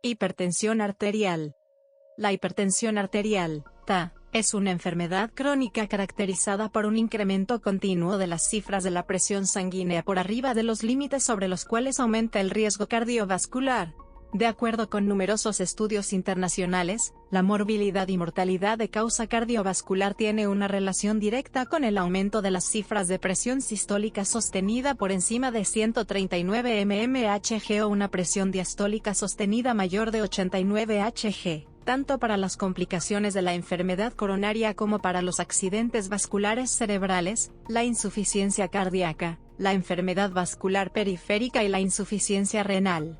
Hipertensión arterial. La hipertensión arterial, TA, es una enfermedad crónica caracterizada por un incremento continuo de las cifras de la presión sanguínea por arriba de los límites sobre los cuales aumenta el riesgo cardiovascular. De acuerdo con numerosos estudios internacionales, la morbilidad y mortalidad de causa cardiovascular tiene una relación directa con el aumento de las cifras de presión sistólica sostenida por encima de 139 mmHg o una presión diastólica sostenida mayor de 89 Hg, tanto para las complicaciones de la enfermedad coronaria como para los accidentes vasculares cerebrales, la insuficiencia cardíaca, la enfermedad vascular periférica y la insuficiencia renal.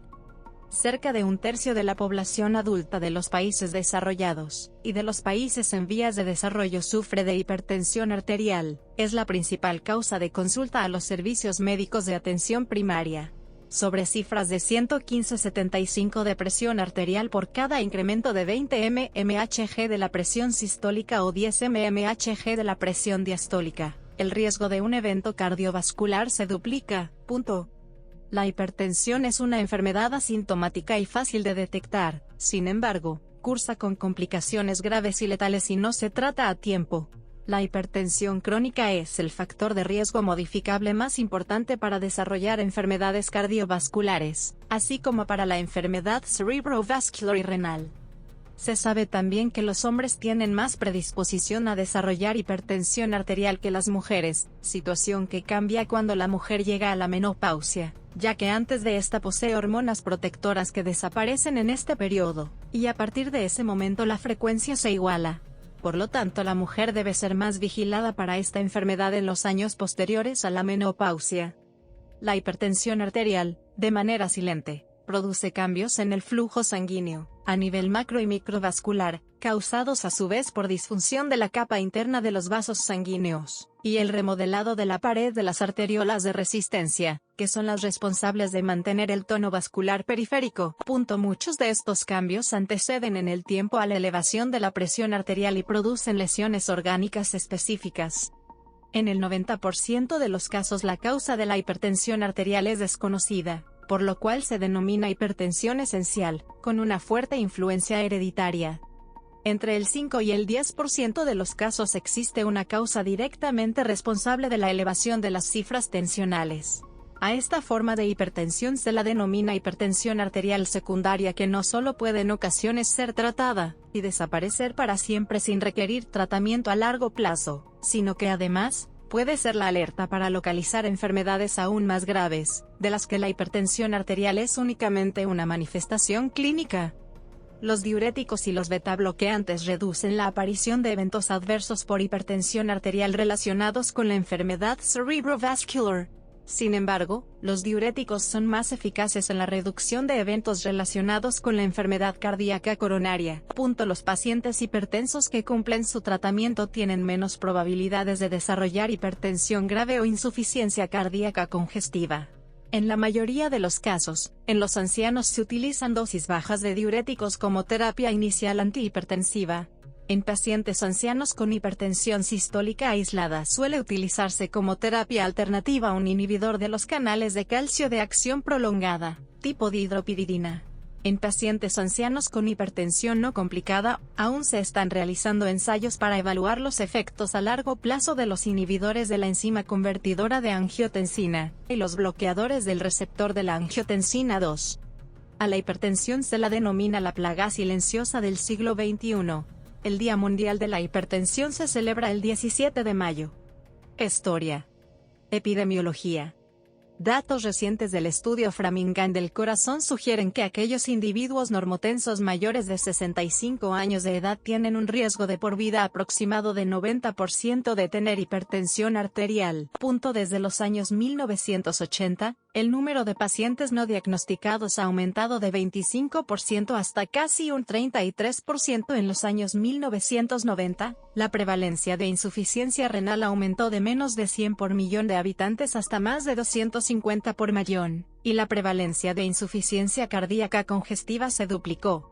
Cerca de un tercio de la población adulta de los países desarrollados, y de los países en vías de desarrollo sufre de hipertensión arterial, es la principal causa de consulta a los servicios médicos de atención primaria. Sobre cifras de 115/75 de presión arterial por cada incremento de 20 mmHg de la presión sistólica o 10 mmHg de la presión diastólica, el riesgo de un evento cardiovascular se duplica. La hipertensión es una enfermedad asintomática y fácil de detectar, sin embargo, cursa con complicaciones graves y letales si no se trata a tiempo. La hipertensión crónica es el factor de riesgo modificable más importante para desarrollar enfermedades cardiovasculares, así como para la enfermedad cerebrovascular y renal. Se sabe también que los hombres tienen más predisposición a desarrollar hipertensión arterial que las mujeres, situación que cambia cuando la mujer llega a la menopausia, ya que antes de esta posee hormonas protectoras que desaparecen en este periodo, y a partir de ese momento la frecuencia se iguala. Por lo tanto, la mujer debe ser más vigilada para esta enfermedad en los años posteriores a la menopausia. La hipertensión arterial, de manera silente, produce cambios en el flujo sanguíneo, a nivel macro y microvascular, causados a su vez por disfunción de la capa interna de los vasos sanguíneos, y el remodelado de la pared de las arteriolas de resistencia, que son las responsables de mantener el tono vascular periférico. Muchos de estos cambios anteceden en el tiempo a la elevación de la presión arterial y producen lesiones orgánicas específicas. En el 90% de los casos la causa de la hipertensión arterial es desconocida, por lo cual se denomina hipertensión esencial, con una fuerte influencia hereditaria. Entre el 5 y el 10% de los casos existe una causa directamente responsable de la elevación de las cifras tensionales. A esta forma de hipertensión se la denomina hipertensión arterial secundaria, que no solo puede en ocasiones ser tratada y desaparecer para siempre sin requerir tratamiento a largo plazo, sino que además puede ser la alerta para localizar enfermedades aún más graves, de las que la hipertensión arterial es únicamente una manifestación clínica. Los diuréticos y los beta-bloqueantes reducen la aparición de eventos adversos por hipertensión arterial relacionados con la enfermedad cerebrovascular. Sin embargo, los diuréticos son más eficaces en la reducción de eventos relacionados con la enfermedad cardíaca coronaria. Los pacientes hipertensos que cumplen su tratamiento tienen menos probabilidades de desarrollar hipertensión grave o insuficiencia cardíaca congestiva. En la mayoría de los casos, en los ancianos se utilizan dosis bajas de diuréticos como terapia inicial antihipertensiva. En pacientes ancianos con hipertensión sistólica aislada suele utilizarse como terapia alternativa un inhibidor de los canales de calcio de acción prolongada, tipo dihidropiridina. En pacientes ancianos con hipertensión no complicada, aún se están realizando ensayos para evaluar los efectos a largo plazo de los inhibidores de la enzima convertidora de angiotensina, y los bloqueadores del receptor de la angiotensina 2. A la hipertensión se la denomina la plaga silenciosa del siglo XXI. El Día Mundial de la Hipertensión se celebra el 17 de mayo. Historia. Epidemiología. Datos recientes del estudio Framingham del corazón sugieren que aquellos individuos normotensos mayores de 65 años de edad tienen un riesgo de por vida aproximado de 90% de tener hipertensión arterial. Desde los años 1980, el número de pacientes no diagnosticados ha aumentado de 25% hasta casi un 33% en los años 1990. La prevalencia de insuficiencia renal aumentó de menos de 100 por millón de habitantes hasta más de 250 por millón, y la prevalencia de insuficiencia cardíaca congestiva se duplicó.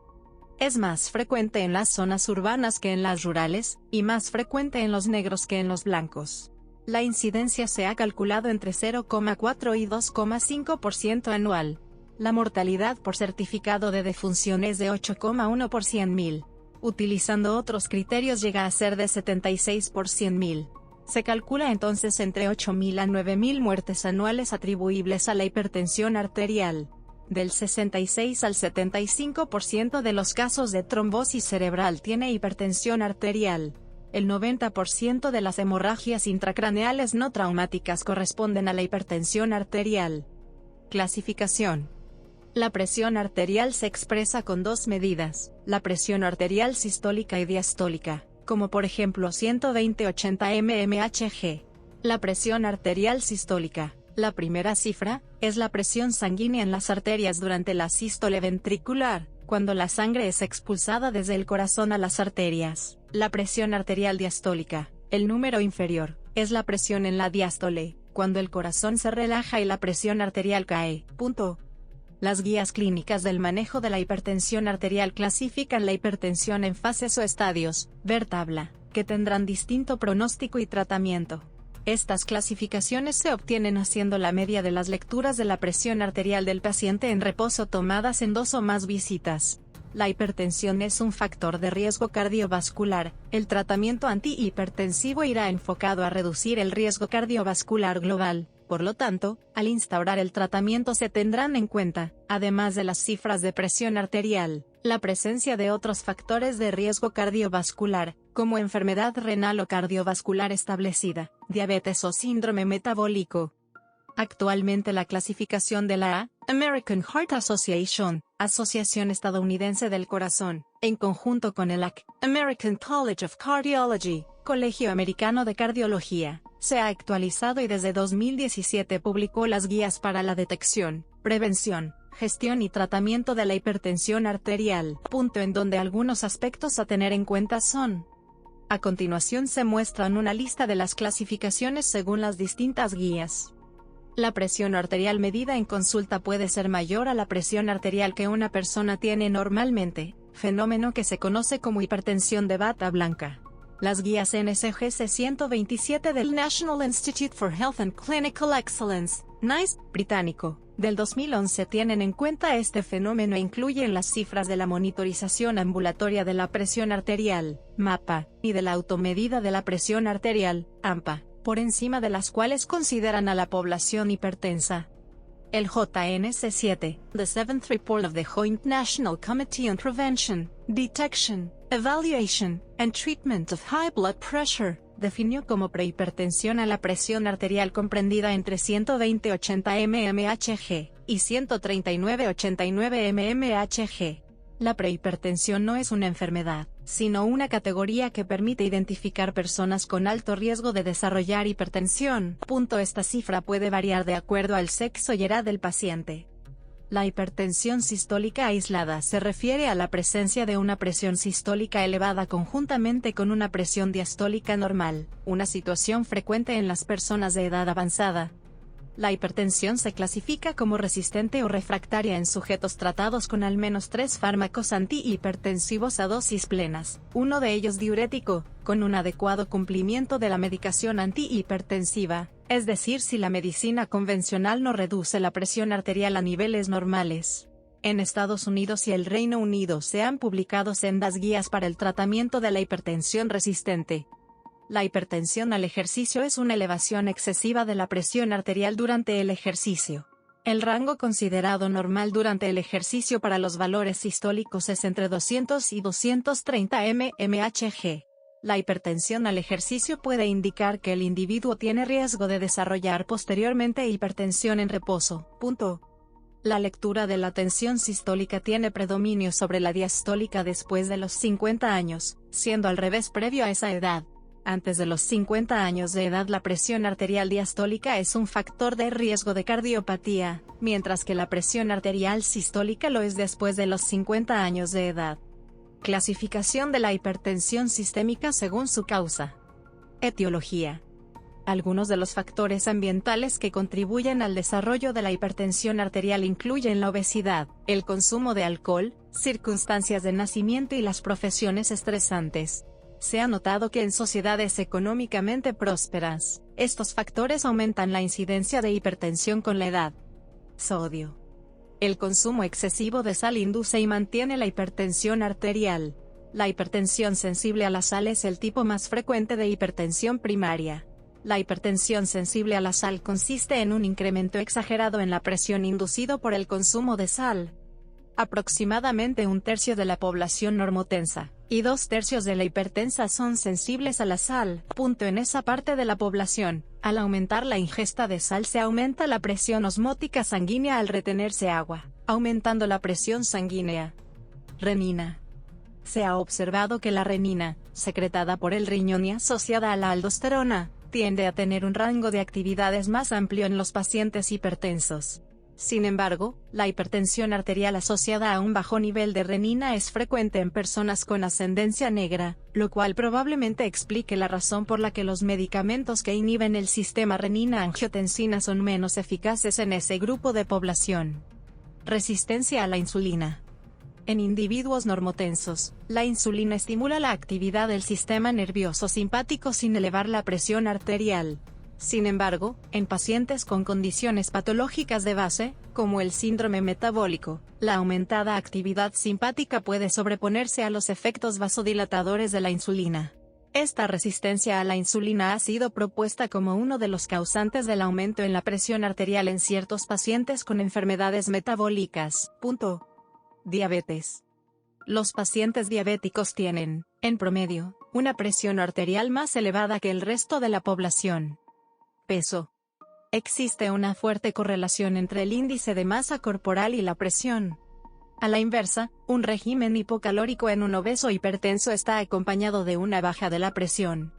Es más frecuente en las zonas urbanas que en las rurales, y más frecuente en los negros que en los blancos. La incidencia se ha calculado entre 0,4 y 2,5% anual. La mortalidad por certificado de defunción es de 8,1 por 100.000. Utilizando otros criterios llega a ser de 76 por 100.000. Se calcula entonces entre 8.000 a 9.000 muertes anuales atribuibles a la hipertensión arterial. Del 66 al 75% de los casos de trombosis cerebral tiene hipertensión arterial. El 90% de las hemorragias intracraneales no traumáticas corresponden a la hipertensión arterial. Clasificación. La presión arterial se expresa con dos medidas, la presión arterial sistólica y diastólica, como por ejemplo 120/80 mmHg. La presión arterial sistólica, la primera cifra, es la presión sanguínea en las arterias durante la sístole ventricular, cuando la sangre es expulsada desde el corazón a las arterias. La presión arterial diastólica, el número inferior, es la presión en la diástole, cuando el corazón se relaja y la presión arterial cae. Las guías clínicas del manejo de la hipertensión arterial clasifican la hipertensión en fases o estadios, ver tabla, que tendrán distinto pronóstico y tratamiento. Estas clasificaciones se obtienen haciendo la media de las lecturas de la presión arterial del paciente en reposo tomadas en 2 o más visitas. La hipertensión es un factor de riesgo cardiovascular. El tratamiento antihipertensivo irá enfocado a reducir el riesgo cardiovascular global. Por lo tanto, al instaurar el tratamiento se tendrán en cuenta, además de las cifras de presión arterial, la presencia de otros factores de riesgo cardiovascular, como enfermedad renal o cardiovascular establecida, diabetes o síndrome metabólico. Actualmente la clasificación de la American Heart Association, Asociación Estadounidense del Corazón, en conjunto con el American College of Cardiology, Colegio Americano de Cardiología, se ha actualizado y desde 2017 publicó las guías para la detección, prevención, gestión y tratamiento de la hipertensión arterial, en donde algunos aspectos a tener en cuenta son. A continuación se muestran una lista de las clasificaciones según las distintas guías. La presión arterial medida en consulta puede ser mayor a la presión arterial que una persona tiene normalmente, fenómeno que se conoce como hipertensión de bata blanca. Las guías NSGC 127 del National Institute for Health and Clinical Excellence, NICE, británico, del 2011 tienen en cuenta este fenómeno e incluyen las cifras de la monitorización ambulatoria de la presión arterial, MAPA, y de la automedida de la presión arterial, AMPA, por encima de las cuales consideran a la población hipertensa. El JNC7, The Seventh Report of the Joint National Committee on Prevention, Detection, Evaluation, and Treatment of High Blood Pressure, definió como prehipertensión a la presión arterial comprendida entre 120/80 mmHg y 139/89 mmHg. La prehipertensión no es una enfermedad, sino una categoría que permite identificar personas con alto riesgo de desarrollar hipertensión. Esta cifra puede variar de acuerdo al sexo y edad del paciente. La hipertensión sistólica aislada se refiere a la presencia de una presión sistólica elevada conjuntamente con una presión diastólica normal, una situación frecuente en las personas de edad avanzada. La hipertensión se clasifica como resistente o refractaria en sujetos tratados con al menos 3 fármacos antihipertensivos a dosis plenas, uno de ellos diurético, con un adecuado cumplimiento de la medicación antihipertensiva, es decir, si la medicina convencional no reduce la presión arterial a niveles normales. En Estados Unidos y el Reino Unido se han publicado sendas guías para el tratamiento de la hipertensión resistente. La hipertensión al ejercicio es una elevación excesiva de la presión arterial durante el ejercicio. El rango considerado normal durante el ejercicio para los valores sistólicos es entre 200 y 230 mmHg. La hipertensión al ejercicio puede indicar que el individuo tiene riesgo de desarrollar posteriormente hipertensión en reposo. La lectura de la tensión sistólica tiene predominio sobre la diastólica después de los 50 años, siendo al revés previo a esa edad. Antes de los 50 años de edad la presión arterial diastólica es un factor de riesgo de cardiopatía, mientras que la presión arterial sistólica lo es después de los 50 años de edad. Clasificación de la hipertensión sistémica según su causa. Etiología. Algunos de los factores ambientales que contribuyen al desarrollo de la hipertensión arterial incluyen la obesidad, el consumo de alcohol, circunstancias de nacimiento y las profesiones estresantes. Se ha notado que en sociedades económicamente prósperas, estos factores aumentan la incidencia de hipertensión con la edad. Sodio. El consumo excesivo de sal induce y mantiene la hipertensión arterial. La hipertensión sensible a la sal es el tipo más frecuente de hipertensión primaria. La hipertensión sensible a la sal consiste en un incremento exagerado en la presión inducido por el consumo de sal. Aproximadamente un tercio de la población normotensa y 2/3 de la hipertensa son sensibles a la sal. En esa parte de la población, al aumentar la ingesta de sal se aumenta la presión osmótica sanguínea al retenerse agua, aumentando la presión sanguínea. Renina. Se ha observado que la renina, secretada por el riñón y asociada a la aldosterona, tiende a tener un rango de actividades más amplio en los pacientes hipertensos. Sin embargo, la hipertensión arterial asociada a un bajo nivel de renina es frecuente en personas con ascendencia negra, lo cual probablemente explique la razón por la que los medicamentos que inhiben el sistema renina-angiotensina son menos eficaces en ese grupo de población. Resistencia a la insulina. En individuos normotensos, la insulina estimula la actividad del sistema nervioso simpático sin elevar la presión arterial. Sin embargo, en pacientes con condiciones patológicas de base, como el síndrome metabólico, la aumentada actividad simpática puede sobreponerse a los efectos vasodilatadores de la insulina. Esta resistencia a la insulina ha sido propuesta como uno de los causantes del aumento en la presión arterial en ciertos pacientes con enfermedades metabólicas. Diabetes. Los pacientes diabéticos tienen, en promedio, una presión arterial más elevada que el resto de la población. Peso. Existe una fuerte correlación entre el índice de masa corporal y la presión. A la inversa, un régimen hipocalórico en un obeso hipertenso está acompañado de una baja de la presión.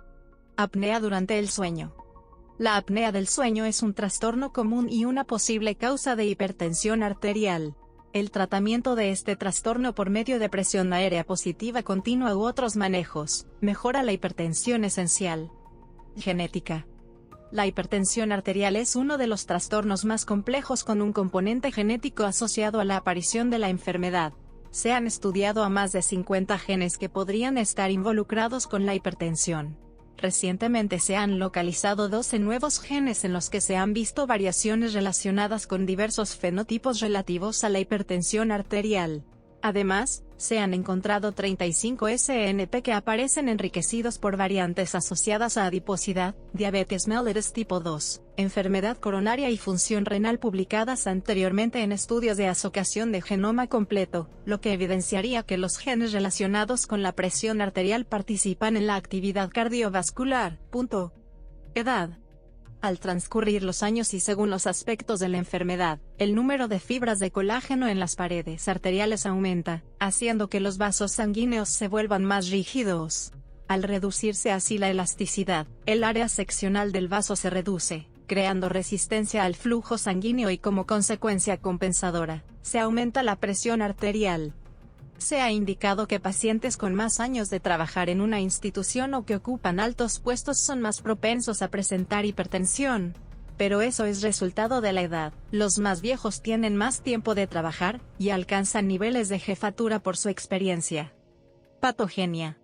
Apnea durante el sueño. La apnea del sueño es un trastorno común y una posible causa de hipertensión arterial. El tratamiento de este trastorno por medio de presión aérea positiva continua u otros manejos, mejora la hipertensión esencial. Genética. La hipertensión arterial es uno de los trastornos más complejos con un componente genético asociado a la aparición de la enfermedad. Se han estudiado a más de 50 genes que podrían estar involucrados con la hipertensión. Recientemente se han localizado 12 nuevos genes en los que se han visto variaciones relacionadas con diversos fenotipos relativos a la hipertensión arterial. Además, se han encontrado 35 SNP que aparecen enriquecidos por variantes asociadas a adiposidad, diabetes mellitus tipo 2, enfermedad coronaria y función renal publicadas anteriormente en estudios de asociación de genoma completo, lo que evidenciaría que los genes relacionados con la presión arterial participan en la actividad cardiovascular. Edad. Al transcurrir los años y según los aspectos de la enfermedad, el número de fibras de colágeno en las paredes arteriales aumenta, haciendo que los vasos sanguíneos se vuelvan más rígidos. Al reducirse así la elasticidad, el área seccional del vaso se reduce, creando resistencia al flujo sanguíneo y como consecuencia compensadora, se aumenta la presión arterial. Se ha indicado que pacientes con más años de trabajar en una institución o que ocupan altos puestos son más propensos a presentar hipertensión. Pero eso es resultado de la edad. Los más viejos tienen más tiempo de trabajar, y alcanzan niveles de jefatura por su experiencia. Patogenia.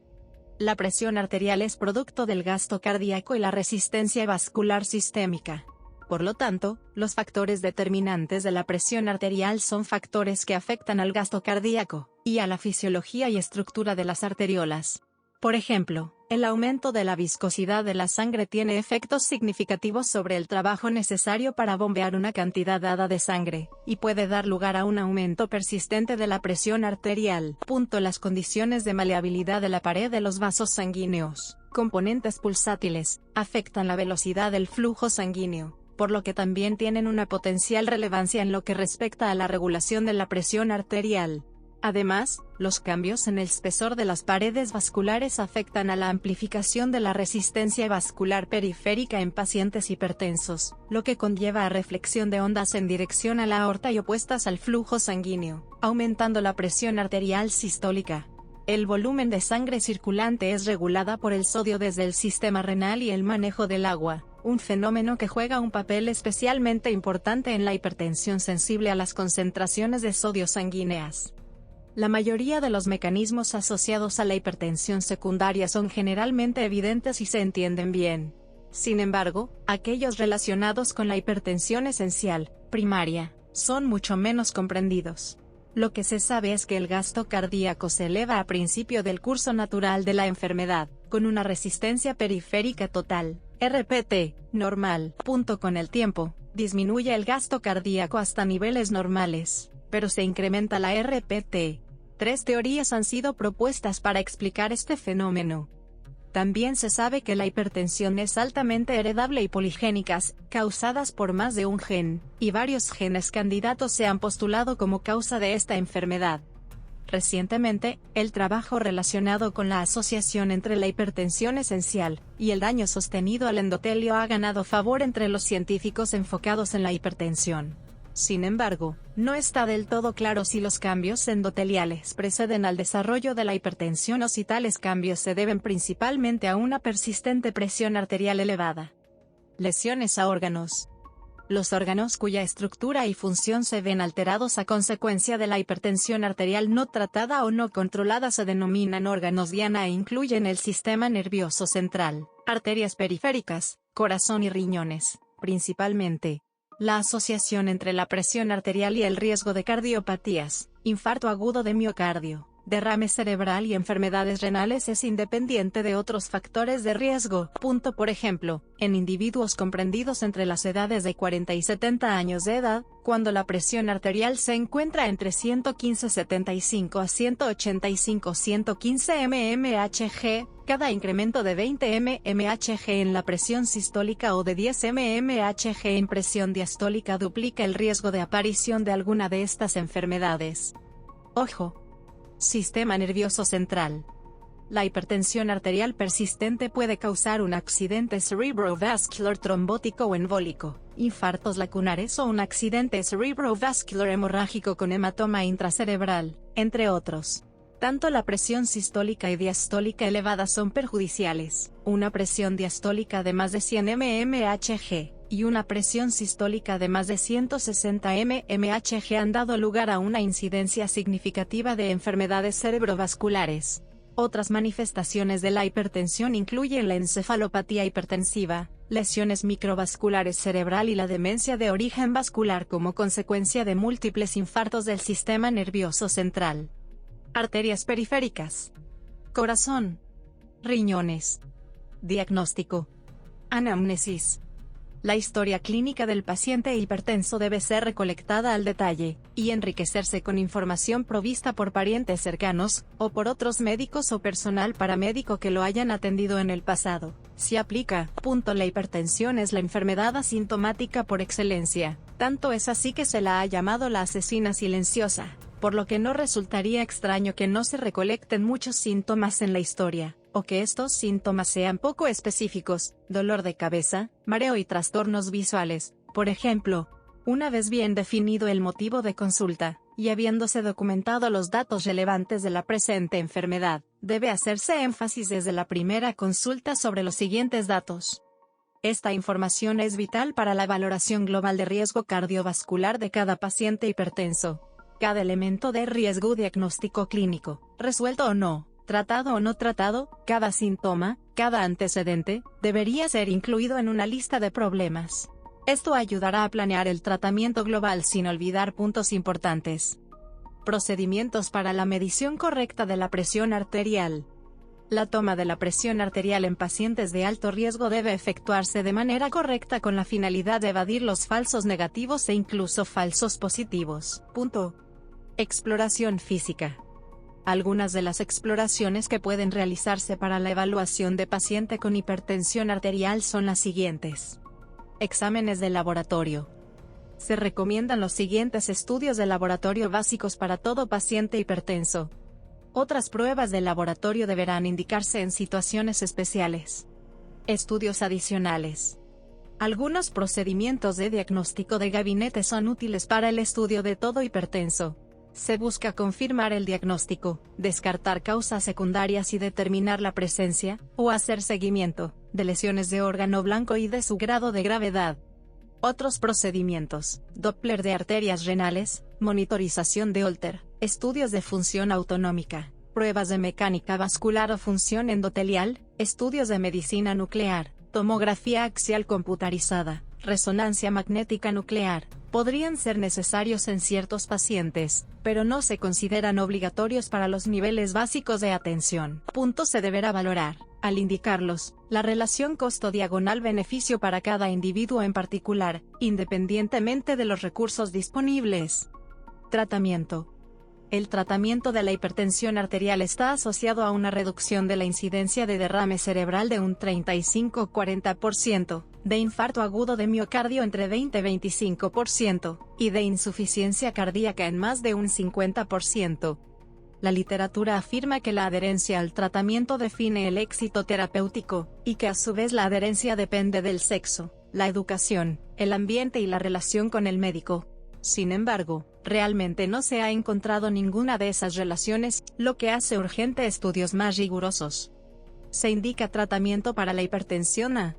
La presión arterial es producto del gasto cardíaco y la resistencia vascular sistémica. Por lo tanto, los factores determinantes de la presión arterial son factores que afectan al gasto cardíaco, y a la fisiología y estructura de las arteriolas. Por ejemplo, el aumento de la viscosidad de la sangre tiene efectos significativos sobre el trabajo necesario para bombear una cantidad dada de sangre, y puede dar lugar a un aumento persistente de la presión arterial. Las condiciones de maleabilidad de la pared de los vasos sanguíneos, componentes pulsátiles, afectan la velocidad del flujo sanguíneo, por lo que también tienen una potencial relevancia en lo que respecta a la regulación de la presión arterial. Además, los cambios en el espesor de las paredes vasculares afectan a la amplificación de la resistencia vascular periférica en pacientes hipertensos, lo que conlleva a reflexión de ondas en dirección a la aorta y opuestas al flujo sanguíneo, aumentando la presión arterial sistólica. El volumen de sangre circulante es regulada por el sodio desde el sistema renal y el manejo del agua, un fenómeno que juega un papel especialmente importante en la hipertensión sensible a las concentraciones de sodio sanguíneas. La mayoría de los mecanismos asociados a la hipertensión secundaria son generalmente evidentes y se entienden bien. Sin embargo, aquellos relacionados con la hipertensión esencial, primaria, son mucho menos comprendidos. Lo que se sabe es que el gasto cardíaco se eleva a principio del curso natural de la enfermedad, con una resistencia periférica total, RPT, normal. Con el tiempo, disminuye el gasto cardíaco hasta niveles normales, pero se incrementa la RPT. 3 teorías han sido propuestas para explicar este fenómeno. También se sabe que la hipertensión es altamente heredable y poligénicas, causadas por más de un gen, y varios genes candidatos se han postulado como causa de esta enfermedad. Recientemente, el trabajo relacionado con la asociación entre la hipertensión esencial y el daño sostenido al endotelio ha ganado favor entre los científicos enfocados en la hipertensión. Sin embargo, no está del todo claro si los cambios endoteliales preceden al desarrollo de la hipertensión o si tales cambios se deben principalmente a una persistente presión arterial elevada. Lesiones a órganos. Los órganos cuya estructura y función se ven alterados a consecuencia de la hipertensión arterial no tratada o no controlada se denominan órganos diana e incluyen el sistema nervioso central, arterias periféricas, corazón y riñones, principalmente. La asociación entre la presión arterial y el riesgo de cardiopatías, infarto agudo de miocardio, derrame cerebral y enfermedades renales es independiente de otros factores de riesgo. Por ejemplo, en individuos comprendidos entre las edades de 40 y 70 años de edad, cuando la presión arterial se encuentra entre 115/75 a 185/115 mmHg, cada incremento de 20 mmHg en la presión sistólica o de 10 mmHg en presión diastólica duplica el riesgo de aparición de alguna de estas enfermedades. Ojo. Sistema nervioso central. La hipertensión arterial persistente puede causar un accidente cerebrovascular trombótico o embólico, infartos lacunares o un accidente cerebrovascular hemorrágico con hematoma intracerebral, entre otros. Tanto la presión sistólica y diastólica elevada son perjudiciales. Una presión diastólica de más de 100 mmHg y una presión sistólica de más de 160 mmHg han dado lugar a una incidencia significativa de enfermedades cerebrovasculares. Otras manifestaciones de la hipertensión incluyen la encefalopatía hipertensiva, lesiones microvasculares cerebral y la demencia de origen vascular como consecuencia de múltiples infartos del sistema nervioso central. Arterias periféricas. Corazón. Riñones. Diagnóstico. Anamnesis. La historia clínica del paciente hipertenso debe ser recolectada al detalle, y enriquecerse con información provista por parientes cercanos, o por otros médicos o personal paramédico que lo hayan atendido en el pasado. Si aplica. La hipertensión es la enfermedad asintomática por excelencia, tanto es así que se la ha llamado la asesina silenciosa, por lo que no resultaría extraño que no se recolecten muchos síntomas en la historia, o que estos síntomas sean poco específicos, dolor de cabeza, mareo y trastornos visuales, por ejemplo. Una vez bien definido el motivo de consulta, y habiéndose documentado los datos relevantes de la presente enfermedad, debe hacerse énfasis desde la primera consulta sobre los siguientes datos. Esta información es vital para la valoración global de riesgo cardiovascular de cada paciente hipertenso. Cada elemento de riesgo diagnóstico clínico, resuelto o no, tratado o no tratado, cada síntoma, cada antecedente, debería ser incluido en una lista de problemas. Esto ayudará a planear el tratamiento global sin olvidar puntos importantes. Procedimientos para la medición correcta de la presión arterial. La toma de la presión arterial en pacientes de alto riesgo debe efectuarse de manera correcta con la finalidad de evadir los falsos negativos e incluso falsos positivos. Exploración física. Algunas de las exploraciones que pueden realizarse para la evaluación de paciente con hipertensión arterial son las siguientes. Exámenes de laboratorio. Se recomiendan los siguientes estudios de laboratorio básicos para todo paciente hipertenso. Otras pruebas de laboratorio deberán indicarse en situaciones especiales. Estudios adicionales. Algunos procedimientos de diagnóstico de gabinete son útiles para el estudio de todo hipertenso. Se busca confirmar el diagnóstico, descartar causas secundarias y determinar la presencia, o hacer seguimiento, de lesiones de órgano blanco y de su grado de gravedad. Otros procedimientos: Doppler de arterias renales, monitorización de Holter, estudios de función autonómica, pruebas de mecánica vascular o función endotelial, estudios de medicina nuclear, tomografía axial computarizada, resonancia magnética nuclear, Podrían ser necesarios en ciertos pacientes, pero no se consideran obligatorios para los niveles básicos de atención. Se deberá valorar, al indicarlos, la relación costo-beneficio para cada individuo en particular, independientemente de los recursos disponibles. Tratamiento. El tratamiento de la hipertensión arterial está asociado a una reducción de la incidencia de derrame cerebral de un 35-40%, de infarto agudo de miocardio entre 20-25%, y de insuficiencia cardíaca en más de un 50%. La literatura afirma que la adherencia al tratamiento define el éxito terapéutico, y que a su vez la adherencia depende del sexo, la educación, el ambiente y la relación con el médico. Sin embargo, realmente no se ha encontrado ninguna de esas relaciones, lo que hace urgente estudios más rigurosos. Se indica tratamiento para la hipertensión a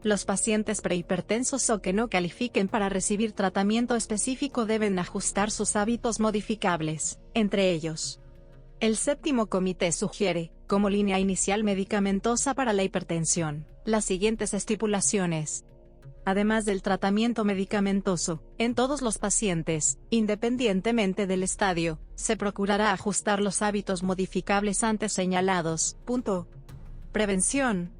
los pacientes prehipertensos o que no califiquen para recibir tratamiento específico deben ajustar sus hábitos modificables, entre ellos. El séptimo comité sugiere, como línea inicial medicamentosa para la hipertensión, las siguientes estipulaciones. Además del tratamiento medicamentoso, en todos los pacientes, independientemente del estadio, se procurará ajustar los hábitos modificables antes señalados. Prevención.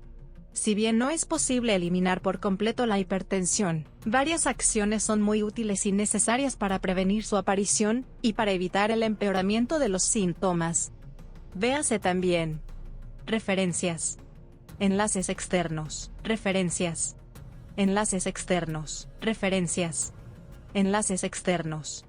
Si bien no es posible eliminar por completo la hipertensión, varias acciones son muy útiles y necesarias para prevenir su aparición, y para evitar el empeoramiento de los síntomas. Véase también. Referencias. Enlaces externos. Referencias. Enlaces externos. Referencias. Enlaces externos.